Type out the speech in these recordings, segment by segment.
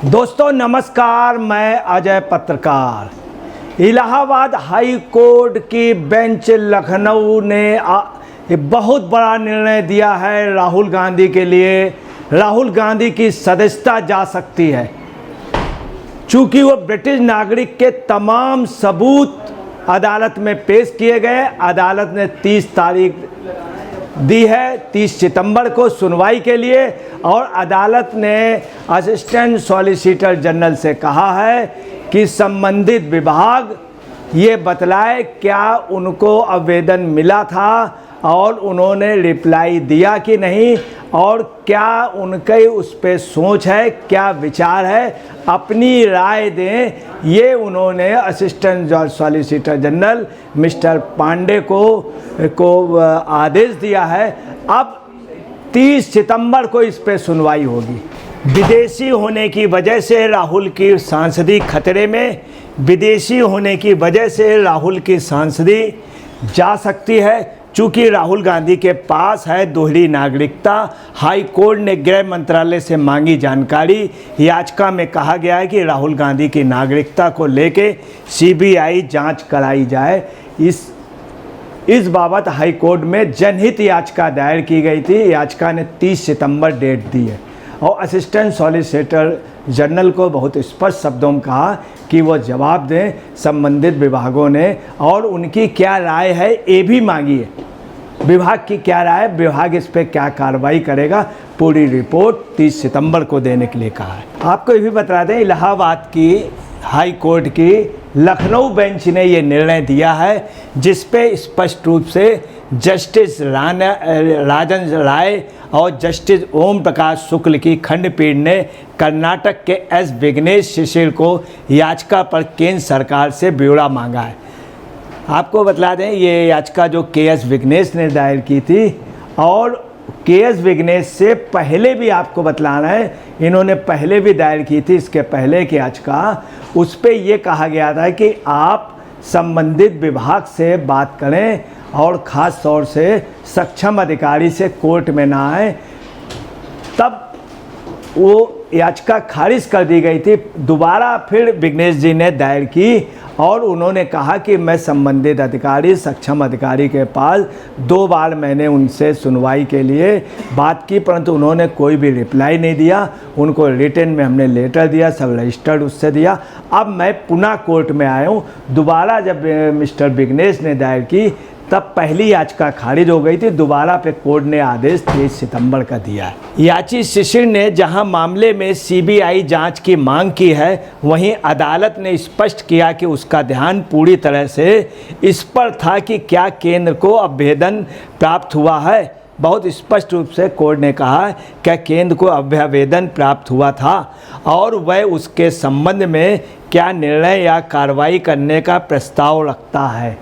दोस्तों नमस्कार, मैं अजय पत्रकार। इलाहाबाद हाई कोर्ट की बेंच लखनऊ ने बहुत बड़ा निर्णय दिया है राहुल गांधी के लिए। राहुल गांधी की सदस्यता जा सकती है, चूँकि वो ब्रिटिश नागरिक के तमाम सबूत अदालत में पेश किए गए। अदालत ने 30 तारीख दी है, 30 सितंबर को सुनवाई के लिए, और अदालत ने असिस्टेंट सॉलिसिटर जनरल से कहा है कि संबंधित विभाग ये बतलाए क्या उनको आवेदन मिला था और उन्होंने रिप्लाई दिया कि नहीं, और क्या उनके उस पर सोच है, क्या विचार है, अपनी राय दें। ये उन्होंने assistant solicitor general mister Pandey को आदेश दिया है। अब 30 सितंबर को इस पे सुनवाई होगी। विदेशी होने की वजह से राहुल की सांसदी खतरे में, विदेशी होने की वजह से राहुल की सांसदी जा सकती है, चूँकि राहुल गांधी के पास है दोहरी नागरिकता। हाई कोर्ट ने गृह मंत्रालय से मांगी जानकारी। याचिका में कहा गया है कि राहुल गांधी की नागरिकता को लेके सीबीआई जांच कराई जाए। इस बाबत हाई कोर्ट में जनहित याचिका दायर की गई थी। याचिका ने 30 सितंबर डेट दी है, और असिस्टेंट सॉलिसिटर जनरल को बहुत स्पष्ट शब्दों में कहा कि वो जवाब दें संबंधित विभागों ने, और उनकी क्या राय है ये भी मांगी है। विभाग की क्या राय, विभाग इस पर क्या कार्रवाई करेगा, पूरी रिपोर्ट 30 सितंबर को देने के लिए कहा है। आपको ये भी बता दें, इलाहाबाद की हाई कोर्ट की लखनऊ बेंच ने ये निर्णय दिया है, जिस पे स्पष्ट रूप से जस्टिस राजन राय और जस्टिस ओम प्रकाश शुक्ल की खंडपीठ ने कर्नाटक के एस विघ्नेश शिशिर को याचिका पर केंद्र सरकार से ब्यौरा मांगा है। आपको बतला दें, ये याचिका जो के.एस. विघ्नेश ने दायर की थी, और के.एस. विघ्नेश से पहले भी आपको बतलाना है, इन्होंने पहले भी दायर की थी, इसके पहले की याचिका। उस पर यह कहा गया था कि आप संबंधित विभाग से बात करें, और ख़ास तौर से सक्षम अधिकारी से कोर्ट में ना आए। तब वो याचिका खारिज कर दी गई थी। दोबारा फिर विघ्नेश जी ने दायर की, और उन्होंने कहा कि मैं संबंधित अधिकारी, सक्षम अधिकारी के पास 2 बार मैंने उनसे सुनवाई के लिए बात की, परंतु उन्होंने कोई भी रिप्लाई नहीं दिया। उनको रिटन में हमने लेटर दिया, सब रजिस्टर्ड उससे दिया। अब मैं पुनः कोर्ट में आया हूँ। दोबारा जब मिस्टर विघ्नेश ने दायर की, तब पहली याचिका खारिज हो गई थी। दोबारा पे कोर्ट ने आदेश 23 सितंबर का दिया है। याची शिशिर ने जहां मामले में सीबीआई जांच की मांग की है, वहीं अदालत ने स्पष्ट किया कि उसका ध्यान पूरी तरह से इस पर था कि क्या केंद्र को अभ्यावेदन प्राप्त हुआ है। बहुत स्पष्ट रूप से कोर्ट ने कहा कि केंद्र को अभ्यावेदन प्राप्त हुआ था, और वह उसके संबंध में क्या निर्णय या कार्रवाई करने का प्रस्ताव रखता है।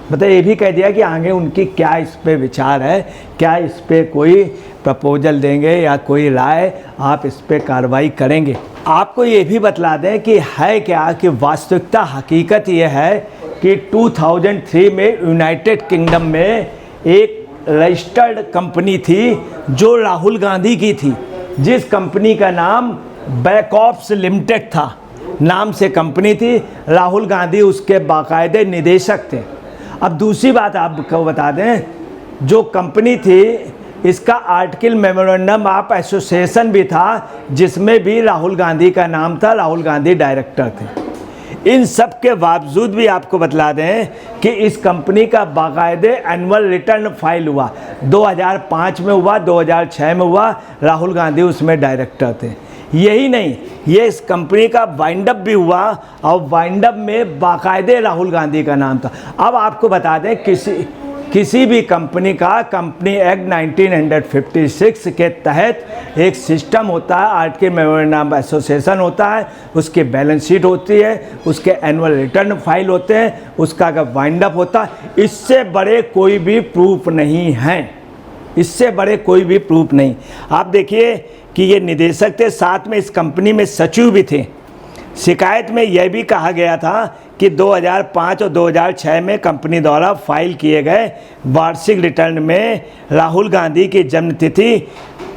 मतलब ये भी कह दिया कि आगे उनकी क्या इस पे विचार है, क्या इस पे कोई प्रपोजल देंगे या कोई राय आप इस पे कार्रवाई करेंगे। आपको ये भी बतला दें कि है क्या कि वास्तविकता हकीकत ये है कि 2003 में यूनाइटेड किंगडम में एक रजिस्टर्ड कंपनी थी जो राहुल गांधी की थी, जिस कंपनी का नाम बैकऑप्स लिमिटेड था, नाम से कंपनी थी। राहुल गांधी उसके बाकायदे निदेशक थे। अब दूसरी बात आपको बता दें, जो कंपनी थी इसका आर्टिकल मेमोरेंडम ऑफ एसोसिएशन भी था, जिसमें भी राहुल गांधी का नाम था, राहुल गांधी डायरेक्टर थे। इन सब के बावजूद भी आपको बतला दें कि इस कंपनी का बाकायदे एनुअल रिटर्न फाइल हुआ, 2005 में हुआ, 2006 में हुआ। राहुल गांधी उसमें डायरेक्टर थे। यही नहीं, ये इस कंपनी का वाइंड अप भी हुआ, और वाइंड अप में बाकायदे राहुल गांधी का नाम था। अब आपको बता दें, किसी भी कंपनी का कंपनी एक्ट 1956 के तहत एक सिस्टम होता है, आर्टिकल मेमोरेंडम एसोसिएशन होता है, उसकी बैलेंस शीट होती है, उसके एनुअल रिटर्न फाइल होते हैं, उसका वाइंड अप होता है। इससे बड़े कोई भी प्रूफ नहीं हैं, इससे बड़े कोई भी प्रूफ नहीं। आप देखिए कि ये निदेशक थे, साथ में इस कंपनी में सचिव भी थे। शिकायत में यह भी कहा गया था कि 2005 और 2006 में कंपनी द्वारा फाइल किए गए वार्षिक रिटर्न में राहुल गांधी की जन्मतिथि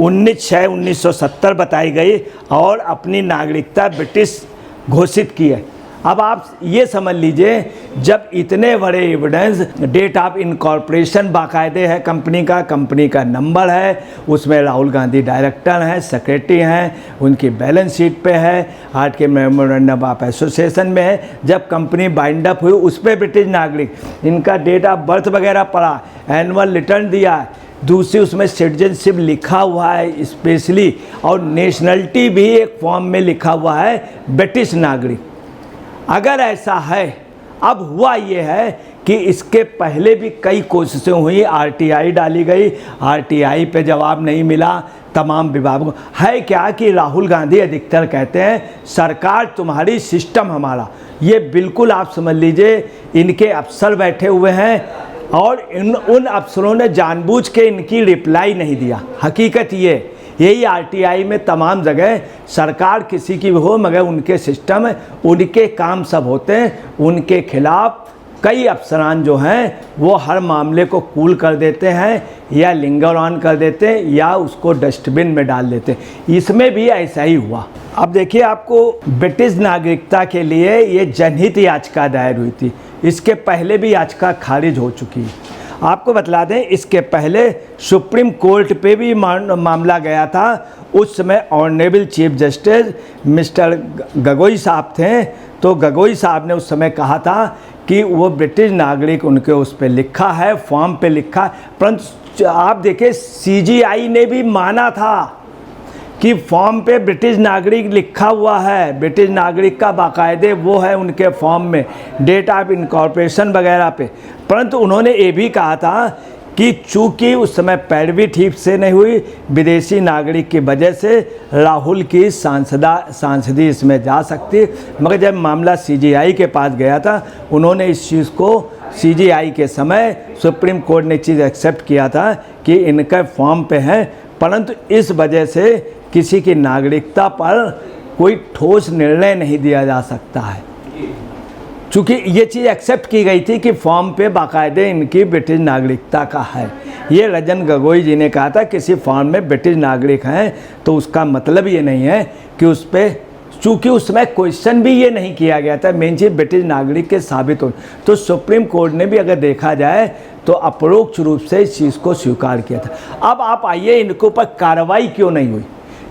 19/6/1970 बताई गई और अपनी नागरिकता ब्रिटिश घोषित की है। अब आप ये समझ लीजिए, जब इतने बड़े एविडेंस, डेट ऑफ इनकॉर्पोरेशन बाकायदे है कंपनी का नंबर है, उसमें राहुल गांधी डायरेक्टर हैं, सेक्रेटरी हैं, उनकी बैलेंस शीट पे है, आज के मेमोरेंडम ऑफ एसोसिएशन में है, जब कंपनी बाइंड अप हुई उस पर ब्रिटिश नागरिक, इनका डेट ऑफ बर्थ वगैरह पड़ा, एनुअल रिटर्न दिया है, दूसरी उसमें सिटीजनशिप लिखा हुआ है स्पेशली, और नेशनलिटी भी एक फॉर्म में लिखा हुआ है ब्रिटिश नागरिक। अगर ऐसा है, अब हुआ ये है कि इसके पहले भी कई कोशिशें हुई, आरटीआई डाली गई, आरटीआई पे जवाब नहीं मिला तमाम विभागों। है क्या कि राहुल गांधी अधिकतर कहते हैं सरकार तुम्हारी, सिस्टम हमारा। ये बिल्कुल आप समझ लीजिए, इनके अफसर बैठे हुए हैं और उन अफसरों ने जानबूझ के इनकी रिप्लाई नहीं दिया। हकीकत ये यही आरटीआई में तमाम जगह सरकार किसी की भी हो, मगर उनके सिस्टम, उनके काम सब होते हैं, उनके खिलाफ कई अफसरान जो हैं वो हर मामले को कूल कर देते हैं या लिंगर ऑन कर देते हैं या उसको डस्टबिन में डाल देते हैं। इसमें भी ऐसा ही हुआ। अब देखिए, आपको ब्रिटिश नागरिकता के लिए ये जनहित याचिका दायर हुई थी, इसके पहले भी याचिका खारिज हो चुकी है। आपको बतला दें, इसके पहले सुप्रीम कोर्ट पे भी मामला गया था। उस समय honourable chief justice mister Gogoi साहब थे, तो गगोई साहब ने उस समय कहा था कि वो ब्रिटिश नागरिक उनके उस पे लिखा है, फॉर्म पे लिखा है, परंतु आप देखिए सीजीआई ने भी माना था कि फॉर्म पे ब्रिटिश नागरिक लिखा हुआ है, ब्रिटिश नागरिक का बाकायदे वो है उनके फॉर्म में, डेट ऑफ इनकॉर्पोरेशन वगैरह पे। परंतु उन्होंने ये भी कहा था कि चूँकि उस समय पैरवी ठीक से नहीं हुई विदेशी नागरिक की वजह से, राहुल की सांसदी इसमें जा सकती, मगर जब मामला सीजीआई के पास गया था, उन्होंने इस चीज़ को सीजीआई के समय सुप्रीम कोर्ट ने चीज़ एक्सेप्ट किया था कि इनका फॉर्म पे है, परंतु इस वजह से किसी की नागरिकता पर कोई ठोस निर्णय नहीं दिया जा सकता है, चूँकि ये चीज़ एक्सेप्ट की गई थी कि फॉर्म पे बाकायदे इनकी ब्रिटिश नागरिकता का है। ये रंजन गोगोई जी ने कहा था किसी फॉर्म में ब्रिटिश नागरिक हैं तो उसका मतलब ये नहीं है कि उस पर, चूँकि उसमें क्वेश्चन भी ये नहीं किया गया था, मेन चीज़ ब्रिटिश नागरिक के साबित हो, तो सुप्रीम कोर्ट ने भी अगर देखा जाए तो अपरोक्ष रूप से इस चीज़ को स्वीकार किया था। अब आप आइए, इनके ऊपर कार्रवाई क्यों नहीं हुई?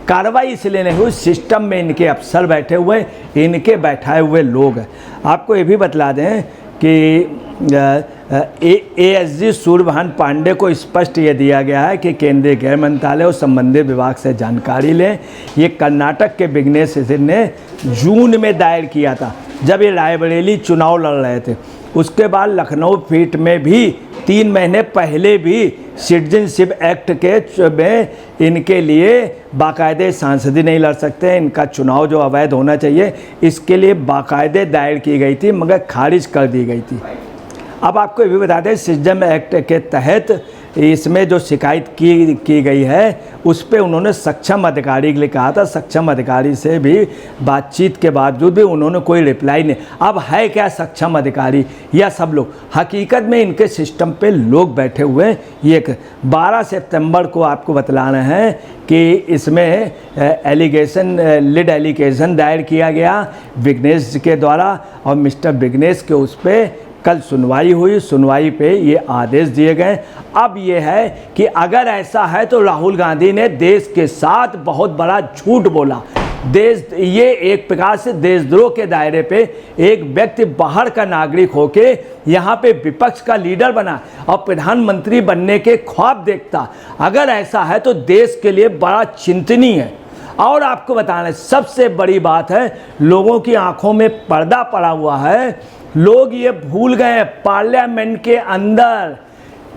कार्रवाई इसलिए नहीं हुई, सिस्टम में इनके अफसर बैठे हुए, इनके बैठाए हुए लोग हैं। आपको ये भी बतला दें कि एएसजी सूर्यभान पांडे को स्पष्ट ये दिया गया है कि केंद्रीय गृह मंत्रालय और संबंधित विभाग से जानकारी लें। ये कर्नाटक के विघ्नेश सिंह ने जून में दायर किया था, जब ये रायबरेली चुनाव लड़ रहे थे। उसके बाद लखनऊ पीठ में भी 3 महीने पहले भी सिटीजनशिप एक्ट के में इनके लिए बाकायदे सांसदी नहीं लड़ सकते, इनका चुनाव जो अवैध होना चाहिए, इसके लिए बाकायदे दायर की गई थी, मगर खारिज कर दी गई थी। अब आपको ये भी बता दें, सिटीजन एक्ट के तहत इसमें जो शिकायत की गई है उस पर उन्होंने सक्षम अधिकारी के लिए कहा था, सक्षम अधिकारी से भी बातचीत के बावजूद भी उन्होंने कोई रिप्लाई नहीं। अब है क्या सक्षम अधिकारी या सब लोग? हकीकत में इनके सिस्टम पे लोग बैठे हुए हैं। ये 12 सितंबर को आपको बतलाना है कि इसमें लीड एलिगेशन दायर किया गया विघ्नेश के द्वारा, और मिस्टर विघ्नेश के उस पर कल सुनवाई हुई, सुनवाई पे ये आदेश दिए गए। अब ये है कि अगर ऐसा है तो राहुल गांधी ने देश के साथ बहुत बड़ा झूठ बोला। ये एक प्रकार से देशद्रोह के दायरे पे एक व्यक्ति बाहर का नागरिक होके यहाँ पे विपक्ष का लीडर बना और प्रधानमंत्री बनने के ख्वाब देखता। अगर ऐसा है तो देश के लिए बड़ा चिंतनीय है। और आपको बताना सबसे बड़ी बात है, लोगों की आंखों में पर्दा पड़ा हुआ है। लोग ये भूल गए, पार्लियामेंट के अंदर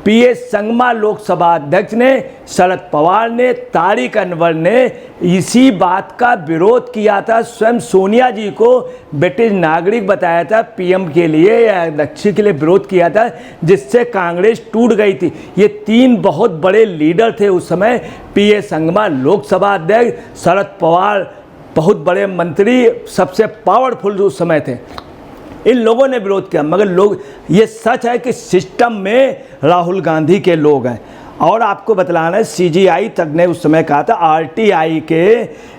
पीएस संगमा लोकसभा अध्यक्ष ने, शरद पवार ने, तारिक अनवर ने इसी बात का विरोध किया था। स्वयं सोनिया जी को ब्रिटिश नागरिक बताया था, पीएम के लिए या अध्यक्ष के लिए विरोध किया था, जिससे कांग्रेस टूट गई थी। ये 3 बहुत बड़े लीडर थे उस समय, पीएस संगमा लोकसभा अध्यक्ष, शरद पवार बहुत बड़े मंत्री, सबसे पावरफुल उस समय थे। इन लोगों ने विरोध किया, मगर लोग, ये सच है कि सिस्टम में राहुल गांधी के लोग हैं। और आपको बतलाना है CGI तक ने उस समय कहा था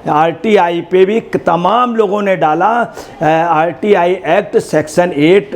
RTI पे भी तमाम लोगों ने डाला RTI एक्ट सेक्शन 8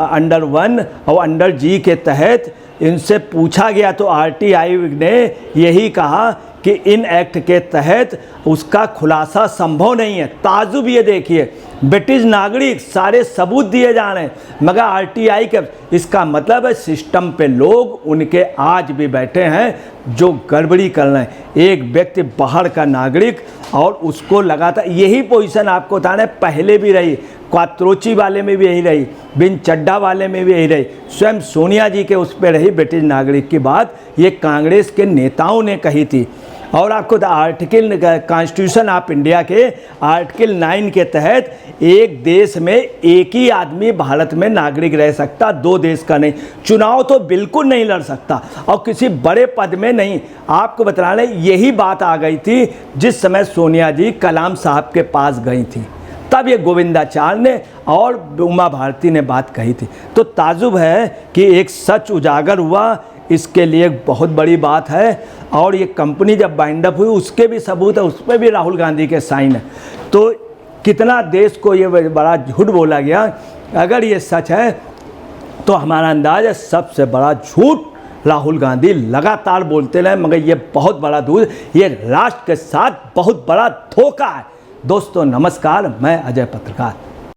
अंडर 1 और अंडर G के तहत इनसे पूछा गया तो RTI ने यही कहा कि इन एक्ट के तहत उसका खुलासा संभव नहीं है। ताजुब ये देखिए, ब्रिटिश नागरिक सारे सबूत दिए जा रहे हैं मगर RTI के, इसका मतलब है सिस्टम पे लोग उनके आज भी बैठे हैं जो गड़बड़ी कर रहे हैं। एक व्यक्ति बाहर का नागरिक और उसको लगातार यही पोजीशन आपको बताना है, पहले भी रही, क्वात्रोची वाले में भी यही रही, बिन चड्ढा वाले में भी यही रही, स्वयं सोनिया जी के उस पर रही ब्रिटिश नागरिक की बात, ये कांग्रेस के नेताओं ने कही थी। और आपको आर्टिकल कॉन्स्टिट्यूशन ऑफ इंडिया के आर्टिकल 9 के तहत एक देश में एक ही आदमी भारत में नागरिक रह सकता, 2 देश का नहीं। चुनाव तो बिल्कुल नहीं लड़ सकता और किसी बड़े पद में नहीं। आपको बताना यही बात आ गई थी जिस समय सोनिया जी कलाम साहब के पास गई थी, तब ये गोविंदाचार्य ने और उमा भारती ने बात कही थी। तो ताजुब है कि एक सच उजागर हुआ, इसके लिए बहुत बड़ी बात है। और ये कंपनी जब बाइंड अप हुई उसके भी सबूत है, उस पर भी राहुल गांधी के साइन है। तो कितना देश को ये बड़ा झूठ बोला गया, अगर ये सच है तो हमारा अंदाज है सबसे बड़ा झूठ राहुल गांधी लगातार बोलते रहे, मगर ये बहुत बड़ा दूध, ये राष्ट्र के साथ बहुत बड़ा धोखा है। दोस्तों नमस्कार, मैं अजय पत्रकार।